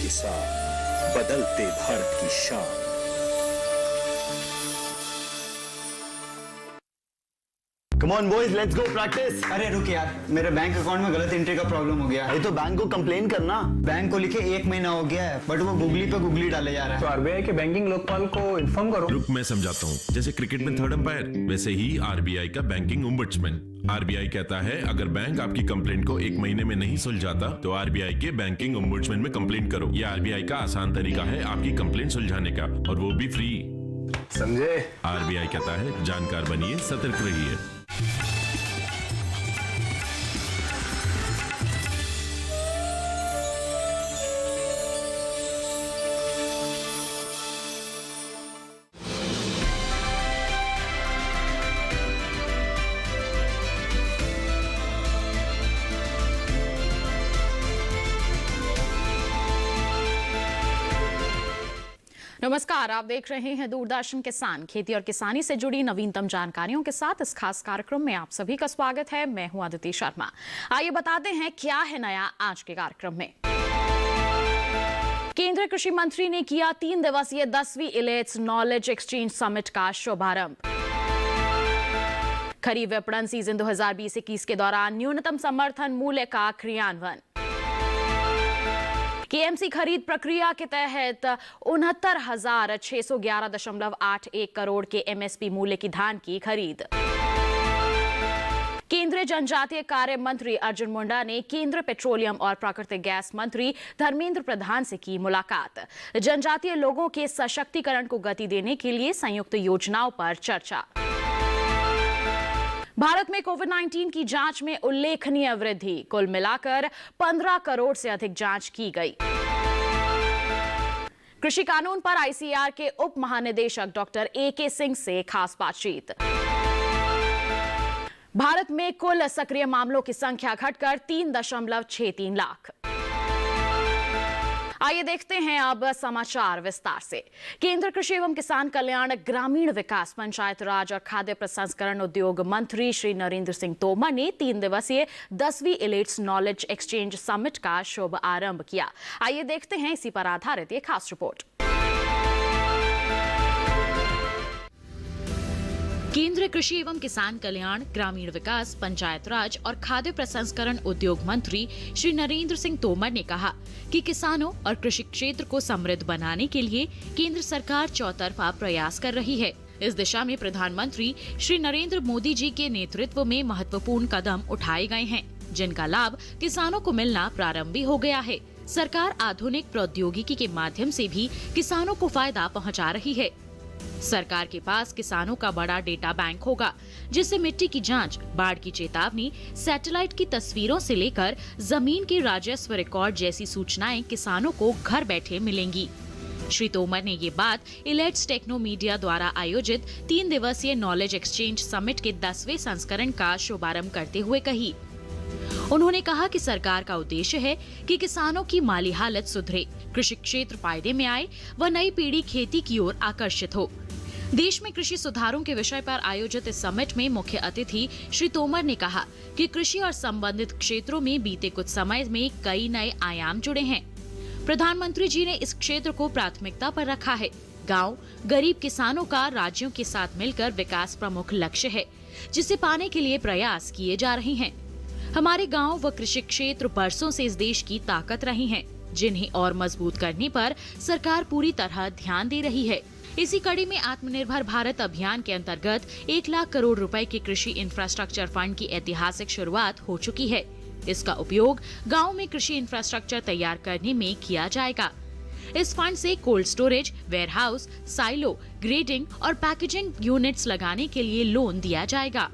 के साथ बदलते भारत की शान। Come on boys, let's go practice. अरे रुक यार, मेरे बैंक अकाउंट में गलत एंट्री का प्रॉब्लम हो गया है। अरे तो बैंक को कंप्लेन करना। बैंक को लिखे 1 महीना हो गया है, बट वो गूगली पे गूगली डाले जा रहा है। तो आरबीआई के बैंकिंग लोकपाल को इन्फॉर्म करो। रुक मैं समझाता हूँ। जैसे क्रिकेट में थर्ड अंपायर, वैसे ही आरबीआई का बैंकिंग ओम्बड्समैन। आरबीआई कहता है अगर बैंक आपकी कंप्लेंट को 1 महीने में नहीं सुलझाता तो आरबीआई के बैंकिंग ओम्बड्समैन में कंप्लेंट करो। यह आरबीआई का आसान तरीका है आपकी कंप्लेंट सुलझाने का, और वो भी फ्री। समझे? आरबीआई कहता है जानकार बनिए, सतर्क रहिए। नमस्कार, आप देख रहे हैं दूरदर्शन किसान। खेती और किसानी से जुड़ी नवीनतम जानकारियों के साथ इस खास कार्यक्रम में आप सभी का स्वागत है। मैं हूं अदिति शर्मा। आइए बताते हैं क्या है नया आज के कार्यक्रम में। केंद्रीय कृषि मंत्री ने किया 3 दिवसीय 10वीं इलेट्स नॉलेज एक्सचेंज समिट का शुभारंभ। खरीफ विपणन सीजन 2020-21 के दौरान न्यूनतम समर्थन मूल्य का क्रियान्वयन। केएमसी खरीद प्रक्रिया के तहत 69,611.81 करोड़ के एमएसपी मूल्य की धान की खरीद। केंद्रीय जनजातीय कार्य मंत्री अर्जुन मुंडा ने केंद्रीय पेट्रोलियम और प्राकृतिक गैस मंत्री धर्मेंद्र प्रधान से की मुलाकात। जनजातीय लोगों के सशक्तिकरण को गति देने के लिए संयुक्त योजनाओं पर चर्चा। भारत में कोविड-19 की जांच में उल्लेखनीय वृद्धि, कुल मिलाकर 15 करोड़ से अधिक जांच की गई। कृषि कानून पर आईसीएआर के उप महानिदेशक डॉक्टर एके सिंह से खास बातचीत। भारत में कुल सक्रिय मामलों की संख्या घटकर 3.63 लाख। आइए देखते हैं अब समाचार विस्तार से। केंद्रीय कृषि एवं किसान कल्याण, ग्रामीण विकास, पंचायत राज और खाद्य प्रसंस्करण उद्योग मंत्री श्री नरेंद्र सिंह तोमर ने 3 दिवसीय 10वीं इलेट्स नॉलेज एक्सचेंज समिट का शुभ आरंभ किया। आइए देखते हैं इसी पर आधारित ये खास रिपोर्ट। केंद्रीय कृषि एवं किसान कल्याण, ग्रामीण विकास, पंचायत राज और खाद्य प्रसंस्करण उद्योग मंत्री श्री नरेंद्र सिंह तोमर ने कहा कि किसानों और कृषि क्षेत्र को समृद्ध बनाने के लिए केंद्र सरकार चौतरफा प्रयास कर रही है। इस दिशा में प्रधानमंत्री श्री नरेंद्र मोदी जी के नेतृत्व में महत्वपूर्ण कदम उठाए गए हैं, जिनका लाभ किसानों को मिलना प्रारंभ भी हो गया है। सरकार आधुनिक प्रौद्योगिकी के माध्यम से भी किसानों को फायदा पहुँचा रही है। सरकार के पास किसानों का बड़ा डेटा बैंक होगा, जिससे मिट्टी की जांच, बाढ़ की चेतावनी, सैटेलाइट की तस्वीरों से लेकर जमीन के राजस्व रिकॉर्ड जैसी सूचनाएं किसानों को घर बैठे मिलेंगी। श्री तोमर ने ये बात इलेट्स टेक्नो मीडिया द्वारा आयोजित 3 दिवसीय नॉलेज एक्सचेंज समिट के 10वें संस्करण का शुभारंभ करते हुए कही। उन्होंने कहा कि सरकार का उद्देश्य है कि किसानों की माली हालत सुधरे, कृषि क्षेत्र फायदे में आए व नई पीढ़ी खेती की ओर आकर्षित हो। देश में कृषि सुधारों के विषय पर आयोजित इस समिट में मुख्य अतिथि श्री तोमर ने कहा कि कृषि और संबंधित क्षेत्रों में बीते कुछ समय में कई नए आयाम जुड़े हैं। प्रधानमंत्री जी ने इस क्षेत्र को प्राथमिकता पर रखा है। गांव, गरीब किसानों का राज्यों के साथ मिलकर विकास प्रमुख लक्ष्य है, जिसे पाने के लिए प्रयास किए जा रहे हैं। हमारे गांव व कृषि क्षेत्र बरसों से इस देश की ताकत रही हैं, जिन्हें और मजबूत करने पर सरकार पूरी तरह ध्यान दे रही है। इसी कड़ी में आत्मनिर्भर भारत अभियान के अंतर्गत 1 लाख करोड़ रुपए के कृषि इंफ्रास्ट्रक्चर फंड की ऐतिहासिक शुरुआत हो चुकी है। इसका उपयोग गांव में कृषि इंफ्रास्ट्रक्चर तैयार करने में किया जाएगा। इस फंड से cold storage, warehouse, silo, grading और पैकेजिंग यूनिट्स लगाने के लिए लोन दिया जाएगा।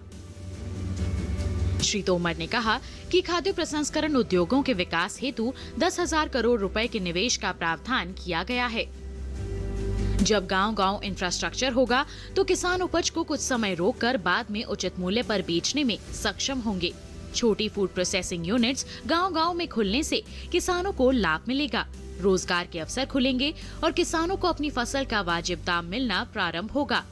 श्री तोमर ने कहा कि खाद्य प्रसंस्करण उद्योगों के विकास हेतु 10,000 करोड़ रुपए के निवेश का प्रावधान किया गया है। जब गांव-गांव इंफ्रास्ट्रक्चर होगा तो किसान उपज को कुछ समय रोककर बाद में उचित मूल्य पर बेचने में सक्षम होंगे। छोटी फूड प्रोसेसिंग यूनिट्स गांव-गांव में खुलने से किसानों को लाभ मिलेगा, रोजगार के अवसर खुलेंगे और किसानों को अपनी फसल का वाजिब दाम मिलना प्रारंभ होगा।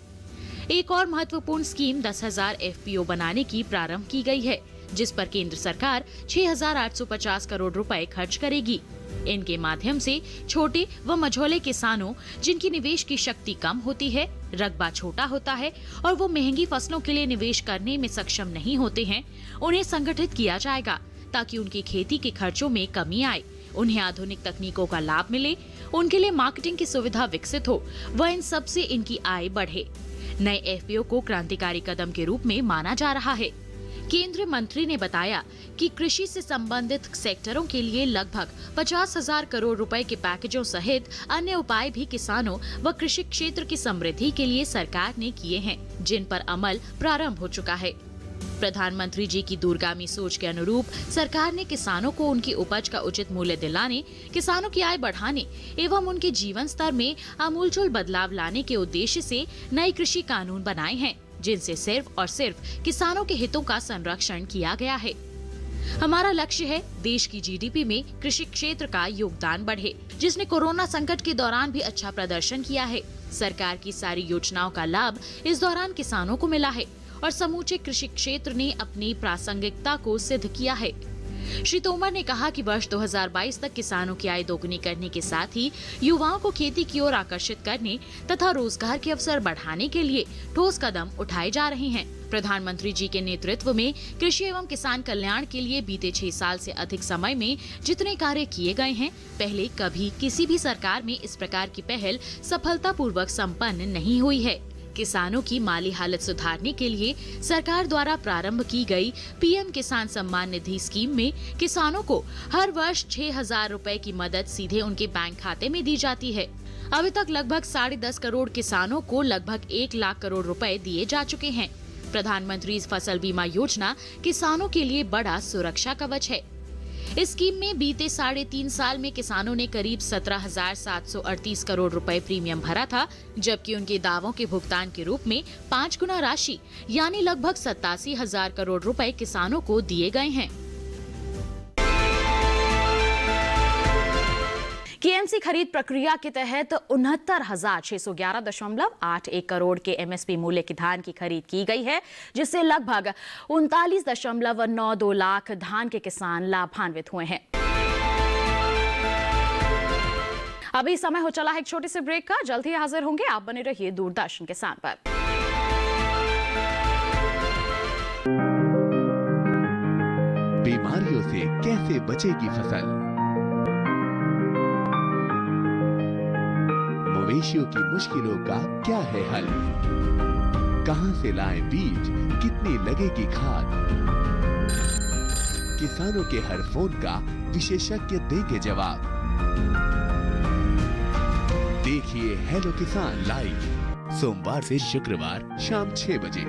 एक और महत्वपूर्ण स्कीम 10,000 एफपीओ बनाने की प्रारंभ की गई है, जिस पर केंद्र सरकार 6,850 करोड़ रुपए खर्च करेगी। इनके माध्यम से छोटे व मझोले किसानों जिनकी निवेश की शक्ति कम होती है, रकबा छोटा होता है और वो महंगी फसलों के लिए निवेश करने में सक्षम नहीं होते हैं, उन्हें संगठित किया जाएगा ताकि उनकी खेती के खर्चों में कमी आए, उन्हें आधुनिक तकनीकों का लाभ मिले, उनके लिए मार्केटिंग की सुविधा विकसित हो व इन सब से इनकी आय बढ़े। नए एफपीओ को क्रांतिकारी कदम के रूप में माना जा रहा है। केंद्रीय मंत्री ने बताया कि कृषि से संबंधित सेक्टरों के लिए लगभग 50,000 करोड़ रुपए के पैकेजों सहित अन्य उपाय भी किसानों व कृषि क्षेत्र की समृद्धि के लिए सरकार ने किए हैं, जिन पर अमल प्रारंभ हो चुका है। प्रधानमंत्री जी की दूरगामी सोच के अनुरूप सरकार ने किसानों को उनकी उपज का उचित मूल्य दिलाने, किसानों की आय बढ़ाने एवं उनके जीवन स्तर में आमूलचूल बदलाव लाने के उद्देश्य से नए कृषि कानून बनाए हैं, जिनसे सिर्फ और सिर्फ किसानों के हितों का संरक्षण किया गया है। हमारा लक्ष्य है देश की जीडीपी में कृषि क्षेत्र का योगदान बढ़े, जिसने कोरोना संकट के दौरान भी अच्छा प्रदर्शन किया है। सरकार की सारी योजनाओं का लाभ इस दौरान किसानों को मिला है और समूचे कृषि क्षेत्र ने अपनी प्रासंगिकता को सिद्ध किया है। श्री तोमर ने कहा कि वर्ष 2022 तक किसानों की आय दोगुनी करने के साथ ही युवाओं को खेती की ओर आकर्षित करने तथा रोजगार के अवसर बढ़ाने के लिए ठोस कदम उठाए जा रहे हैं। प्रधानमंत्री जी के नेतृत्व में कृषि एवं किसान कल्याण के लिए बीते 6 साल से अधिक समय में जितने कार्य किए गए हैं, पहले कभी किसी भी सरकार में इस प्रकार की पहल सफलतापूर्वक संपन्न नहीं हुई है। किसानों की माली हालत सुधारने के लिए सरकार द्वारा प्रारंभ की गई पीएम किसान सम्मान निधि स्कीम में किसानों को हर वर्ष 6,000 रुपए की मदद सीधे उनके बैंक खाते में दी जाती है। अभी तक लगभग 10.5 करोड़ किसानों को लगभग 1 लाख करोड़ रुपए दिए जा चुके हैं। प्रधानमंत्री फसल बीमा योजना किसानों के लिए बड़ा सुरक्षा कवच है। इस स्कीम में बीते 3.5 साल में किसानों ने करीब 17,738 करोड़ रुपए प्रीमियम भरा था, जबकि उनके दावों के भुगतान के रूप में 5 गुना राशि यानी लगभग 87,000 करोड़ रुपए किसानों को दिए गए हैं। केएमसी खरीद प्रक्रिया के तहत 69,611.81 करोड़ के एमएसपी मूल्य की धान की खरीद की गई है, जिससे लगभग 39.92 लाख धान के किसान लाभान्वित हुए हैं। अभी समय हो चला है एक छोटे से ब्रेक का। जल्द ही हाजिर होंगे, आप बने रहिए दूरदर्शन किसान पर। बीमारियों से कैसे बचेगी फसल? मवेशियों की मुश्किलों का क्या है हल? कहां से लाएं बीज, कितनी लगेगी खाद? किसानों के हर फोन का विशेषज्ञ देंगे जवाब। देखिए हेलो किसान लाइव सोमवार से शुक्रवार शाम 6 बजे।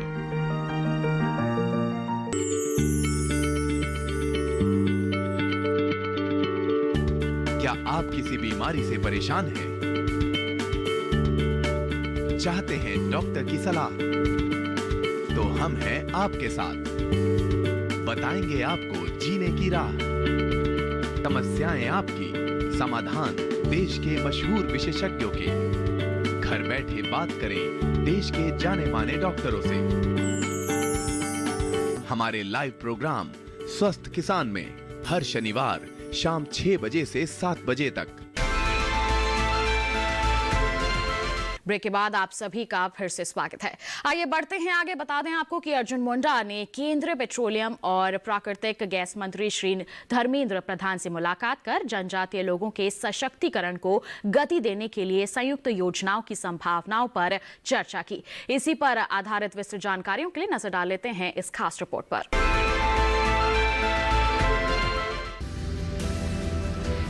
क्या आप किसी बीमारी से परेशान हैं? चाहते हैं डॉक्टर की सलाह? तो हम हैं आपके साथ, बताएंगे आपको जीने की राह। समस्याएं आपकी, समाधान देश के मशहूर विशेषज्ञों के। घर बैठे बात करें देश के जाने माने डॉक्टरों से। हमारे लाइव प्रोग्राम स्वस्थ किसान में हर शनिवार शाम 6 बजे से 7 बजे तक। ब्रेक के बाद आप सभी का फिर से स्वागत है। आइए बढ़ते हैं आगे। बता दें आपको कि अर्जुन मुंडा ने केंद्रीय पेट्रोलियम और प्राकृतिक गैस मंत्री श्री धर्मेंद्र प्रधान से मुलाकात कर जनजातीय लोगों के सशक्तिकरण को गति देने के लिए संयुक्त योजनाओं की संभावनाओं पर चर्चा की। इसी पर आधारित विस्तृत जानकारियों के लिए नजर डाल लेते हैं इस खास रिपोर्ट पर।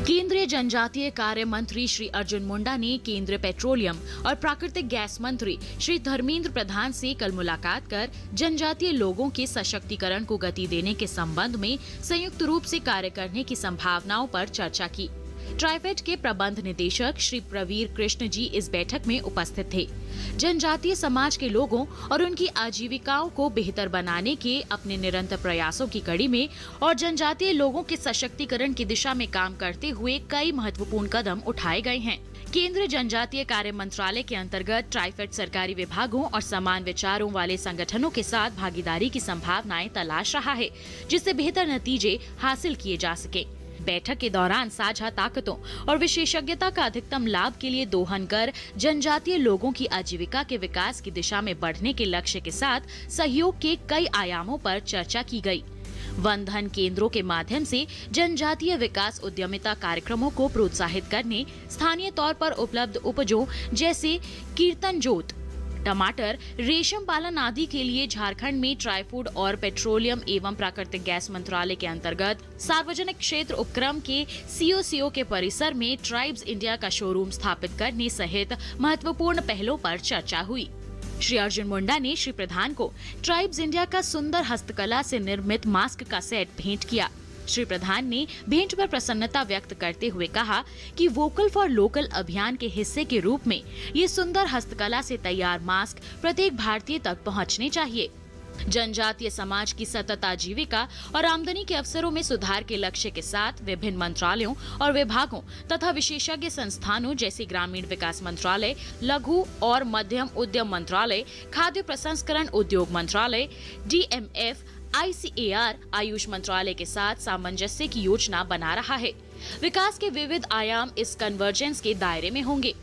केंद्रीय जनजातीय कार्य मंत्री श्री अर्जुन मुंडा ने केंद्रीय पेट्रोलियम और प्राकृतिक गैस मंत्री श्री धर्मेंद्र प्रधान से कल मुलाकात कर जनजातीय लोगों के सशक्तिकरण को गति देने के संबंध में संयुक्त रूप से कार्य करने की संभावनाओं पर चर्चा की। ट्राइफेड के प्रबंध निदेशक श्री प्रवीर कृष्ण जी इस बैठक में उपस्थित थे। जनजातीय समाज के लोगों और उनकी आजीविकाओं को बेहतर बनाने के अपने निरंतर प्रयासों की कड़ी में और जनजातीय लोगों के सशक्तिकरण की दिशा में काम करते हुए कई महत्वपूर्ण कदम उठाए गए हैं। केंद्रीय जनजातीय कार्य मंत्रालय के अंतर्गत ट्राइफेड सरकारी विभागों और समान विचारों वाले संगठनों के साथ भागीदारी की संभावनाएं तलाश रहा है, जिससे बेहतर नतीजे हासिल किए जा सके। बैठक के दौरान साझा ताकतों और विशेषज्ञता का अधिकतम लाभ के लिए दोहन कर जनजातीय लोगों की आजीविका के विकास की दिशा में बढ़ने के लक्ष्य के साथ सहयोग के कई आयामों पर चर्चा की गई। वन धन केंद्रों के माध्यम से जनजातीय विकास उद्यमिता कार्यक्रमों को प्रोत्साहित करने, स्थानीय तौर पर उपलब्ध उपजों जैसे कीर्तन जोत, टमाटर, रेशम पालन आदि के लिए झारखंड में ट्राईफूड और पेट्रोलियम एवं प्राकृतिक गैस मंत्रालय के अंतर्गत सार्वजनिक क्षेत्र उपक्रम के सीओसीओ के परिसर में ट्राइब्स इंडिया का शोरूम स्थापित करने सहित महत्वपूर्ण पहलों पर चर्चा हुई। श्री अर्जुन मुंडा ने श्री प्रधान को ट्राइब्स इंडिया का सुंदर हस्तकला से निर्मित मास्क का सेट भेंट किया। श्री प्रधान ने भेंट पर प्रसन्नता व्यक्त करते हुए कहा कि वोकल फॉर लोकल अभियान के हिस्से के रूप में ये सुंदर हस्तकला से तैयार मास्क प्रत्येक भारतीय तक पहुंचने चाहिए। जनजातीय समाज की सतत आजीविका और आमदनी के अवसरों में सुधार के लक्ष्य के साथ विभिन्न मंत्रालयों और विभागों तथा विशेषज्ञ संस्थानों जैसे ग्रामीण विकास मंत्रालय, लघु और मध्यम उद्यम मंत्रालय, खाद्य प्रसंस्करण उद्योग मंत्रालय, DMF, ICAR, आयुष मंत्रालय के साथ सामंजस्य की योजना बना रहा है। विकास के विविध आयाम इस कन्वर्जेंस के दायरे में होंगे।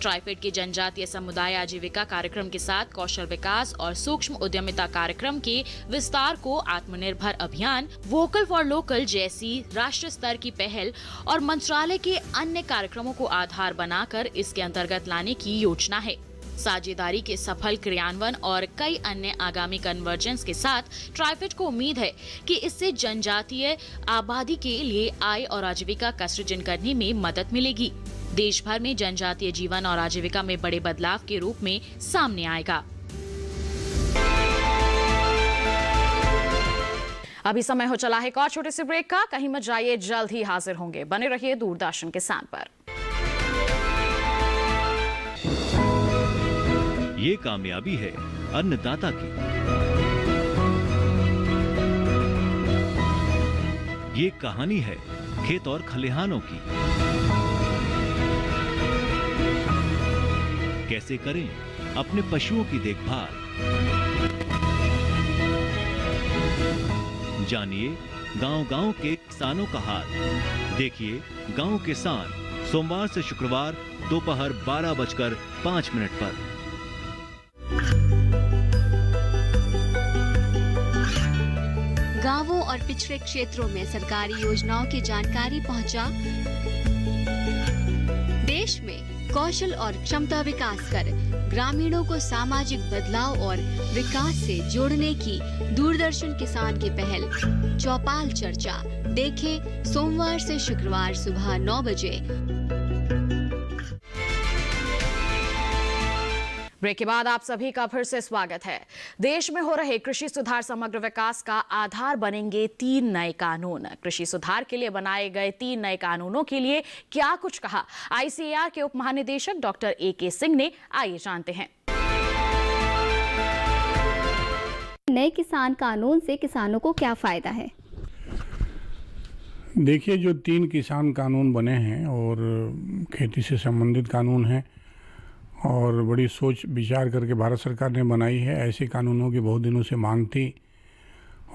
ट्राइफेड के जनजातीय समुदाय आजीविका कार्यक्रम के साथ कौशल विकास और सूक्ष्म उद्यमिता कार्यक्रम के विस्तार को आत्मनिर्भर अभियान, वोकल फॉर लोकल जैसी राष्ट्र स्तर की पहल और मंत्रालय के अन्य कार्यक्रमों को आधार बनाकर इसके अंतर्गत लाने की योजना है। साझेदारी के सफल क्रियान्वयन और कई अन्य आगामी कन्वर्जेंस के साथ ट्राइफेड को उम्मीद है कि इससे जनजातीय आबादी के लिए आय और आजीविका का सृजन करने में मदद मिलेगी। देश भर में जनजातीय जीवन और आजीविका में बड़े बदलाव के रूप में सामने आएगा। अभी समय हो चला है एक और छोटे से ब्रेक का। कहीं मत जाइए, जल्द ही हाजिर होंगे। बने रहिए दूरदर्शन किसान पर। ये कामयाबी है अन्नदाता की, ये कहानी है खेत और खलिहानों की। कैसे करें अपने पशुओं की देखभाल, जानिए गांव-गांव के किसानों का हाल। देखिए गांव किसान सोमवार से शुक्रवार दोपहर 12:05 पर। गांवों और पिछड़े क्षेत्रों में सरकारी योजनाओं की जानकारी पहुंचा। देश में कौशल और क्षमता विकास कर ग्रामीणों को सामाजिक बदलाव और विकास से जोड़ने की दूरदर्शन किसान की पहल चौपाल चर्चा देखें सोमवार से शुक्रवार सुबह 9 बजे। ब्रेक के बाद आप सभी का फिर से स्वागत है। देश में हो रहे कृषि सुधार समग्र विकास का आधार बनेंगे 3 नए कानून। कृषि सुधार के लिए बनाए गए 3 नए कानूनों के लिए क्या कुछ कहा ICAR के उप महानिदेशक डॉक्टर AK सिंह ने, आइए जानते हैं। नए किसान कानून से किसानों को क्या फायदा है? देखिए, जो 3 किसान कानून बने हैं और खेती से संबंधित कानून हैं और बड़ी सोच विचार करके भारत सरकार ने बनाई है। ऐसे कानूनों की बहुत दिनों से मांग थी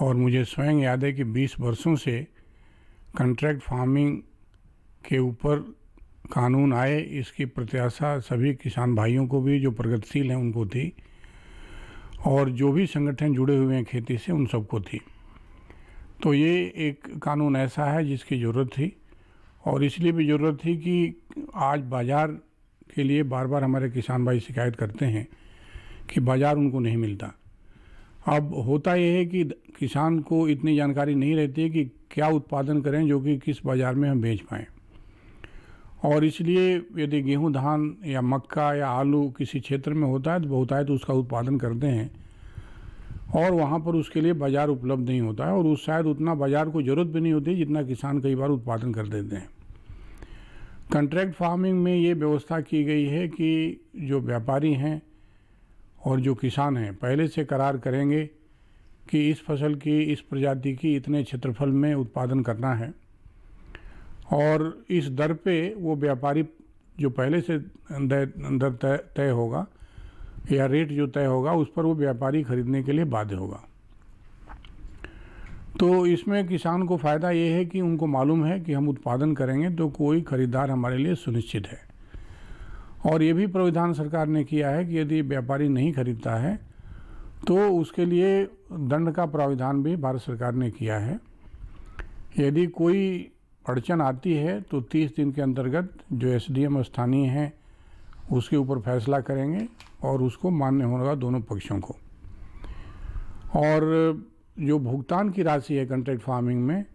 और मुझे स्वयं याद है कि 20 वर्षों से कॉन्ट्रैक्ट फार्मिंग के ऊपर कानून आए, इसकी प्रत्याशा सभी किसान भाइयों को भी, जो प्रगतिशील हैं उनको थी, और जो भी संगठन जुड़े हुए हैं खेती से उन सबको थी। तो ये एक कानून ऐसा है जिसकी ज़रूरत थी, और इसलिए भी ज़रूरत थी कि आज बाज़ार के लिए बार बार हमारे किसान भाई शिकायत करते हैं कि बाज़ार उनको नहीं मिलता। अब होता यह है कि किसान को इतनी जानकारी नहीं रहती है कि क्या उत्पादन करें जो कि किस बाज़ार में हम बेच पाएँ, और इसलिए यदि गेहूं, धान या मक्का या आलू किसी क्षेत्र में होता है तो बहुतायत उसका उत्पादन करते हैं और वहाँ पर उसके लिए बाज़ार उपलब्ध नहीं होता है, और उस शायद उतना बाज़ार को ज़रूरत भी नहीं होती जितना किसान कई बार उत्पादन कर देते हैं। कॉन्ट्रैक्ट फार्मिंग में ये व्यवस्था की गई है कि जो व्यापारी हैं और जो किसान हैं पहले से करार करेंगे कि इस फसल की, इस प्रजाति की इतने क्षेत्रफल में उत्पादन करना है, और इस दर पे वो व्यापारी जो पहले से दर तय होगा या रेट जो तय होगा उस पर वो व्यापारी खरीदने के लिए बाध्य होगा। तो इसमें किसान को फ़ायदा ये है कि उनको मालूम है कि हम उत्पादन करेंगे तो कोई खरीदार हमारे लिए सुनिश्चित है। और ये भी प्रावधान सरकार ने किया है कि यदि व्यापारी नहीं खरीदता है तो उसके लिए दंड का प्रावधान भी भारत सरकार ने किया है। यदि कोई अड़चन आती है तो 30 दिन के अंतर्गत जो एसडीएम स्थानीय हैं उसके ऊपर फैसला करेंगे और उसको मान्य होगा दोनों पक्षों को। और जो भुगतान की राशि है कॉन्ट्रैक्ट फार्मिंग में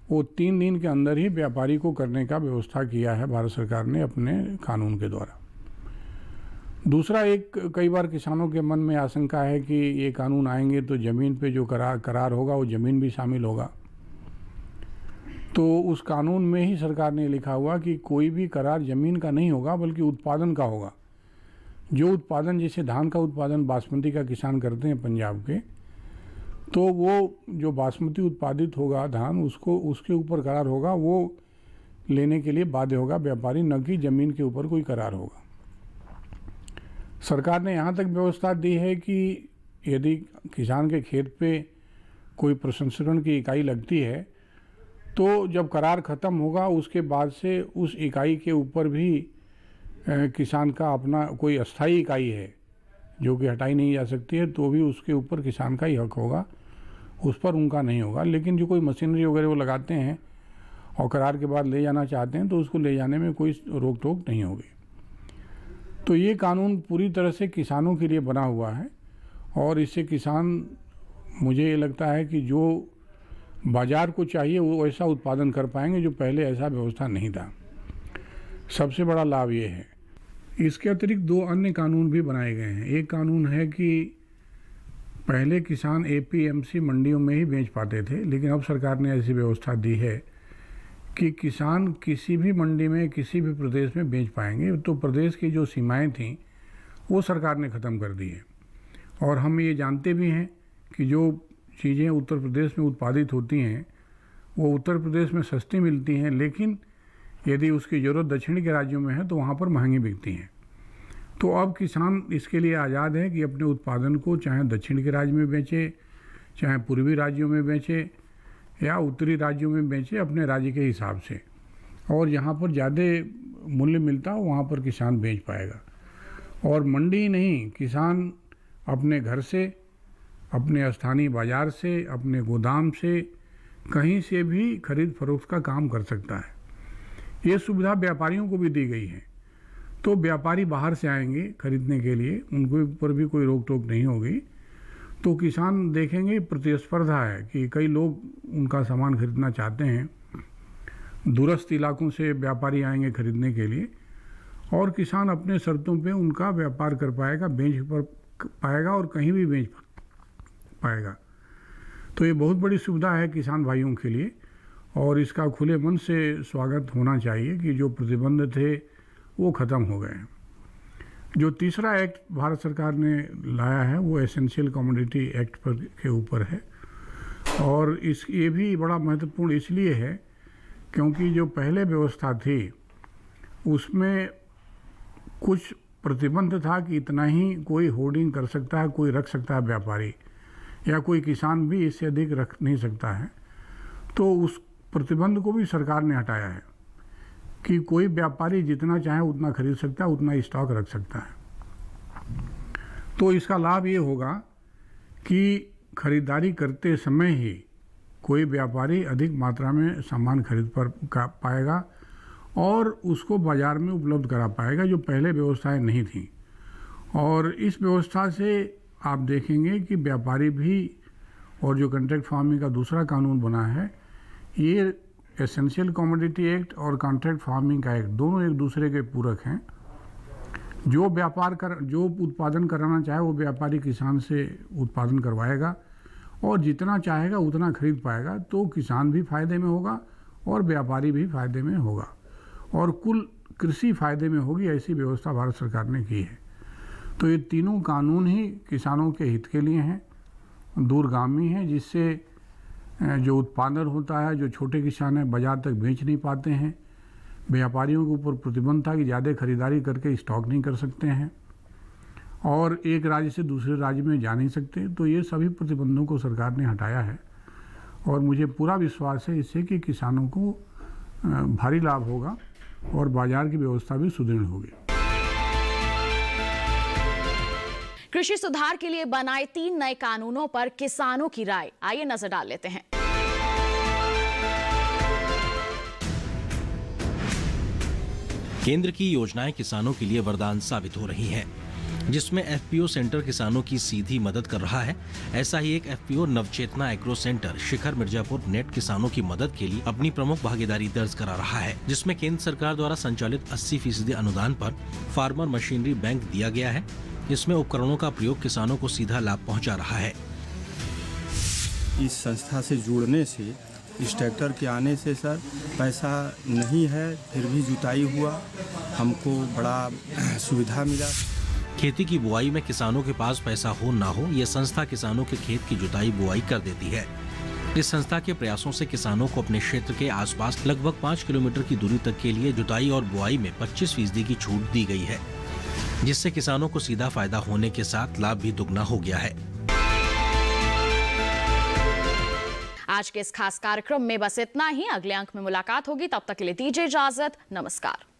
वो 3 दिन के अंदर ही व्यापारी को करने का व्यवस्था किया है भारत सरकार ने अपने कानून के द्वारा। दूसरा, एक कई बार किसानों के मन में आशंका है कि ये कानून आएंगे तो ज़मीन पे जो करार होगा वो ज़मीन भी शामिल होगा। तो उस कानून में ही सरकार ने लिखा हुआ कि कोई भी करार ज़मीन का नहीं होगा बल्कि उत्पादन का होगा। जो उत्पादन, जैसे धान का उत्पादन बासमती का किसान करते हैं पंजाब के, तो वो जो बासमती उत्पादित होगा धान उसको उसके ऊपर करार होगा, वो लेने के लिए बाध्य होगा व्यापारी, न कि ज़मीन के ऊपर कोई करार होगा। सरकार ने यहाँ तक व्यवस्था दी है कि यदि किसान के खेत पे कोई प्रसंस्करण की इकाई लगती है तो जब करार ख़त्म होगा उसके बाद से उस इकाई के ऊपर भी किसान का अपना कोई अस्थाई इकाई है जो कि हटाई नहीं जा सकती है, तो भी उसके ऊपर किसान का ही हक होगा, उस पर उनका नहीं होगा। लेकिन जो कोई मशीनरी वगैरह वो लगाते हैं और करार के बाद ले जाना चाहते हैं तो उसको ले जाने में कोई रोक टोक नहीं होगी। तो ये कानून पूरी तरह से किसानों के लिए बना हुआ है और इससे किसान, मुझे ये लगता है कि जो बाज़ार को चाहिए वो ऐसा उत्पादन कर पाएंगे जो पहले ऐसा व्यवस्था नहीं था। सबसे बड़ा लाभ ये है। इसके अतिरिक्त 2 अन्य कानून भी बनाए गए हैं। एक कानून है कि पहले किसान एपीएमसी मंडियों में ही बेच पाते थे, लेकिन अब सरकार ने ऐसी व्यवस्था दी है कि किसान किसी भी मंडी में किसी भी प्रदेश में बेच पाएंगे। तो प्रदेश की जो सीमाएं थीं वो सरकार ने ख़त्म कर दी है। और हम ये जानते भी हैं कि जो चीज़ें उत्तर प्रदेश में उत्पादित होती हैं वो उत्तर प्रदेश में सस्ती मिलती हैं, लेकिन यदि उसकी ज़रूरत दक्षिण के राज्यों में है तो वहाँ पर महंगी बिकती हैं। तो अब किसान इसके लिए आज़ाद है कि अपने उत्पादन को चाहे दक्षिण के राज्य में बेचे, चाहे पूर्वी राज्यों में बेचे या उत्तरी राज्यों में बेचे, अपने राज्य के हिसाब से। और जहाँ पर ज़्यादा मूल्य मिलता हो वहाँ पर किसान बेच पाएगा। और मंडी नहीं, किसान अपने घर से, अपने स्थानीय बाज़ार से, अपने गोदाम से, कहीं से भी खरीद फरोख्त का काम कर सकता है। ये सुविधा व्यापारियों को भी दी गई है। तो व्यापारी बाहर से आएंगे खरीदने के लिए, उनके ऊपर भी कोई रोक टोक नहीं होगी। तो किसान देखेंगे प्रतिस्पर्धा है कि कई लोग उनका सामान खरीदना चाहते हैं, दूरस्थ इलाकों से व्यापारी आएंगे खरीदने के लिए और किसान अपने शर्तों पे उनका व्यापार कर पाएगा, बेच पर पाएगा और कहीं भी बेच पाएगा। तो ये बहुत बड़ी सुविधा है किसान भाइयों के लिए और इसका खुले मन से स्वागत होना चाहिए कि जो प्रतिबंध थे वो ख़त्म हो गए। जो तीसरा एक्ट भारत सरकार ने लाया है वो एसेंशियल कमोडिटी एक्ट पर के ऊपर है और ये भी बड़ा महत्वपूर्ण इसलिए है क्योंकि जो पहले व्यवस्था थी उसमें कुछ प्रतिबंध था कि इतना ही कोई होर्डिंग कर सकता है, कोई रख सकता है व्यापारी, या कोई किसान भी इससे अधिक रख नहीं सकता है। तो उस प्रतिबंध को भी सरकार ने हटाया है कि कोई व्यापारी जितना चाहे उतना खरीद सकता है, उतना स्टॉक रख सकता है। तो इसका लाभ ये होगा कि खरीदारी करते समय ही कोई व्यापारी अधिक मात्रा में सामान खरीद पाएगा और उसको बाज़ार में उपलब्ध करा पाएगा, जो पहले व्यवस्थाएं नहीं थी। और इस व्यवस्था से आप देखेंगे कि व्यापारी भी, और जो कॉन्ट्रैक्ट फार्मिंग का दूसरा कानून बना है, ये एसेंशियल कमोडिटी एक्ट और कॉन्ट्रैक्ट फार्मिंग का एक्ट दोनों एक दूसरे के पूरक हैं। जो उत्पादन कराना चाहे वो व्यापारी किसान से उत्पादन करवाएगा और जितना चाहेगा उतना खरीद पाएगा। तो किसान भी फायदे में होगा और व्यापारी भी फायदे में होगा और कुल कृषि फायदे में होगी। ऐसी व्यवस्था भारत सरकार ने की है। तो ये तीनों कानून ही किसानों के हित के लिए हैं, दूरगामी हैं, जिससे जो उत्पादन होता है, जो छोटे किसान हैं बाज़ार तक बेच नहीं पाते हैं, व्यापारियों के ऊपर प्रतिबंध था कि ज़्यादा खरीदारी करके स्टॉक नहीं कर सकते हैं और एक राज्य से दूसरे राज्य में जा नहीं सकते। तो ये सभी प्रतिबंधों को सरकार ने हटाया है और मुझे पूरा विश्वास है इससे कि किसानों को भारी लाभ होगा और बाजार की व्यवस्था भी सुदृढ़ होगी। कृषि सुधार के लिए बनाए 3 नए कानूनों पर किसानों की राय, आइए नजर डाल लेते हैं। केंद्र की योजनाएं किसानों के लिए वरदान साबित हो रही हैं, जिसमें एफपीओ सेंटर किसानों की सीधी मदद कर रहा है। ऐसा ही एक एफपीओ नवचेतना एग्रो सेंटर शिखर मिर्जापुर नेट किसानों की मदद के लिए अपनी प्रमुख भागीदारी दर्ज करा रहा है, जिसमें केंद्र सरकार द्वारा संचालित 80% अनुदान पर फार्मर मशीनरी बैंक दिया गया है। इसमें उपकरणों का प्रयोग किसानों को सीधा लाभ पहुंचा रहा है। इस संस्था से जुड़ने से, इस ट्रैक्टर के आने से सर पैसा नहीं है, फिर भी जुताई हुआ, हमको बड़ा सुविधा मिला। खेती की बुआई में किसानों के पास पैसा हो ना हो, यह संस्था किसानों के खेत की जुताई बुआई कर देती है। इस संस्था के प्रयासों से किसानों को अपने क्षेत्र के आसपास लगभग 5 किलोमीटर की दूरी तक के लिए जुताई और बुआई में 25% की छूट दी गई है, जिससे किसानों को सीधा फायदा होने के साथ लाभ भी दुगना हो गया है। आज के इस खास कार्यक्रम में बस इतना ही। अगले अंक में मुलाकात होगी, तब तक के लिए दीजिए इजाजत। नमस्कार।